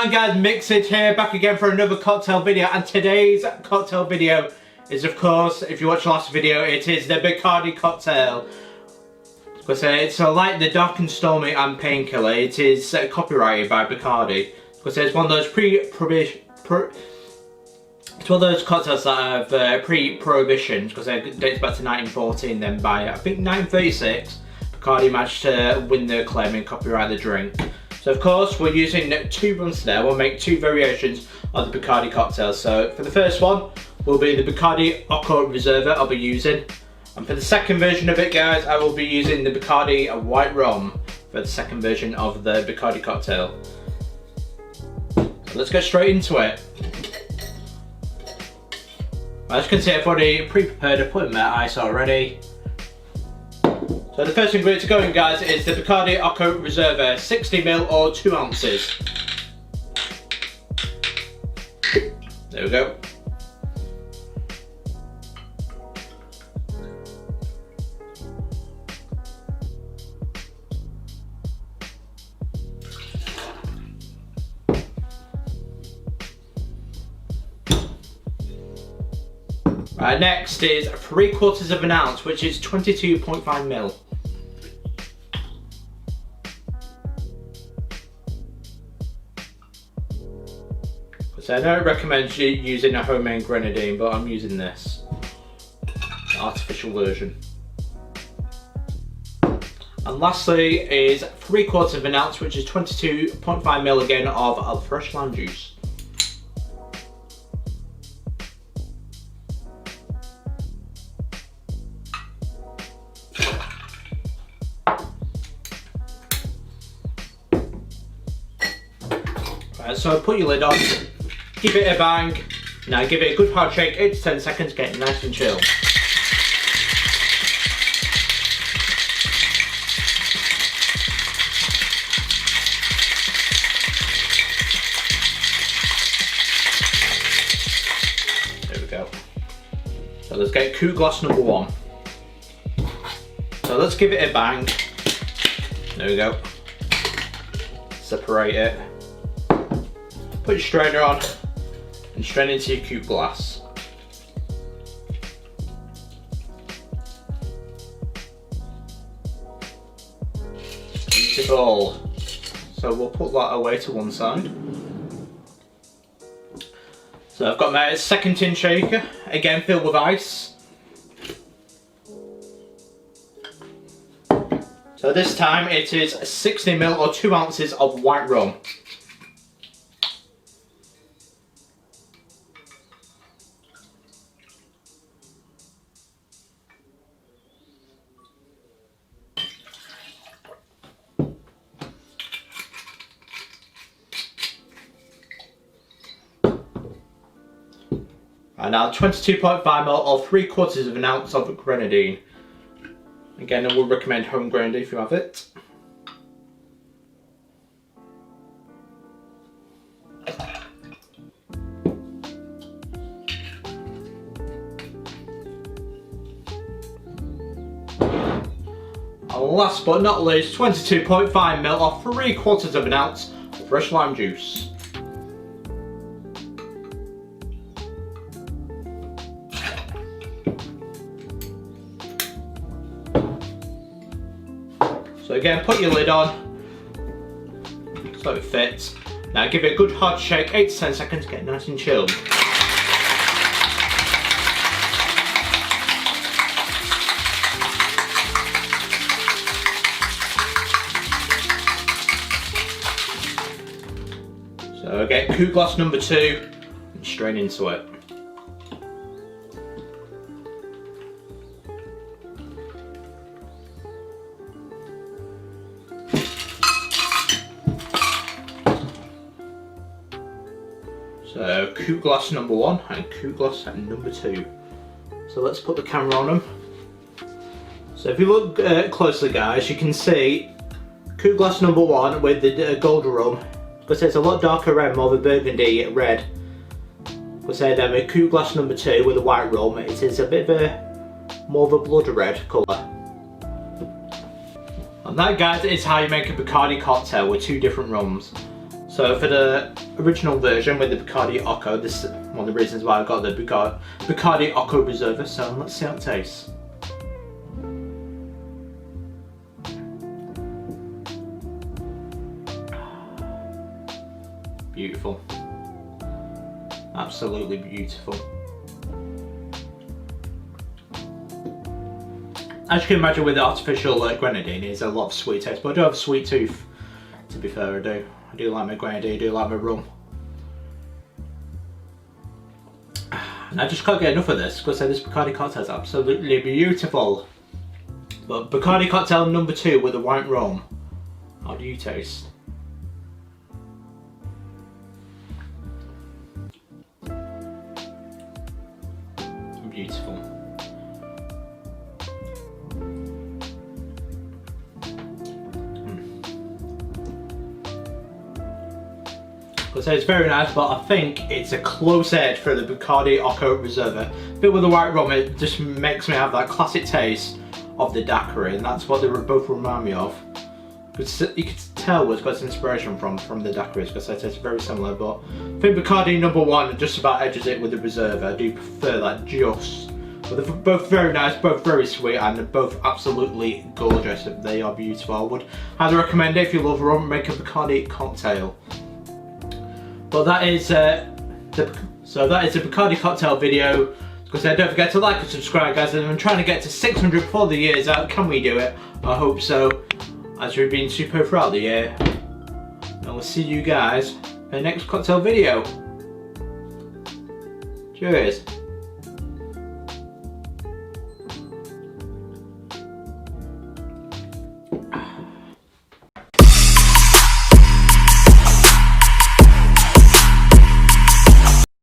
going on, guys? MixedSid here, back again for another cocktail video, and today's cocktail video is, of course, if you watched the last video, it is the Bacardi cocktail. Because it's like the dark and stormy and painkiller. It is copyrighted by Bacardi. Because it's one of those it's one of those cocktails that have pre-prohibition, because it dates back to 1914. Then by I think 1936, Bacardi managed to win the claim and copyright the drink. So of course we're using two runs today. We'll make two variations of the Bacardi cocktail. So for the first one will be the Bacardi Ocho Reserva I'll be using. And for the second version of it, guys, I will be using the Bacardi White Rum for the second version of the Bacardi cocktail. So let's get straight into it. As you can see, I've already pre-prepared. I've put in my ice already. So the first ingredient to go in, guys, is the Bacardi Ocho Reserva, 60ml or 2 ounces. There we go. Next is 3/4 ounce, which is 22.5ml. So I don't recommend you using a homemade Grenadine, but I'm using this, the artificial version. And lastly is 3/4 ounce, which is 22.5ml again of fresh lime juice. So put your lid on, give it a bang, now give it a good hard shake, 8 to 10 seconds, get it nice and chill. There we go. So let's get coupe glass number 1. So let's give it a bang. There we go. Separate it. Put your strainer on and strain into your coupe glass. Beautiful. So we'll put that away to one side. So I've got my second tin shaker, again filled with ice. So this time it is 60ml or 2 ounces of white rum. And now 22.5ml or 3/4 ounce of Grenadine. Again, I would recommend home Grenadine if you have it. And last but not least, 22.5ml or 3/4 ounce of fresh lime juice. So again, put your lid on so it fits. Now give it a good hard shake, 8 to 10 seconds, get nice and chilled. So get coupe glass number 2 and strain into it. So coupe glass number 1 and coupe glass number 2. So let's put the camera on them. So if you look closely, guys, you can see coupe glass number 1 with the gold rum, because it's a lot darker red, more of a burgundy red. Because then with coupe glass number 2 with the white rum, it is a bit of a more of a blood red colour. And that, guys, is how you make a Bacardi cocktail with two different rums. So for the original version with the Bacardi Ocho, this is one of the reasons why I got the Bacardi Ocho Reserva, so let's see how it tastes. Beautiful. Absolutely beautiful. As you can imagine with the artificial Grenadine, it's a lot of sweet taste, but I do have a sweet tooth, to be fair, I do. I do like my Grenadine, I do like my rum. And I just can't get enough of this, because this Bacardi cocktail is absolutely beautiful. But Bacardi cocktail number 2 with a white rum, how do you taste? Beautiful. So it's very nice, but I think it's a close edge for the Bacardi Ocho Reserva. Bit with the white rum, it just makes me have that classic taste of the daiquiri, and that's what they both remind me of. You can tell where it's got its inspiration from the daiquiris, because they taste very similar, but I think Bacardi number 1 just about edges it with the Reserva. I do prefer that just. But they're both very nice, both very sweet, and they're both absolutely gorgeous. They are beautiful. I would highly recommend it if you love rum, make a Bacardi cocktail. But that is the Bacardi cocktail video. Because don't forget to like and subscribe, guys. I'm trying to get to 600 before the year's out. Can we do it? I hope so. As we've been super throughout the year. And we'll see you guys in the next cocktail video. Cheers.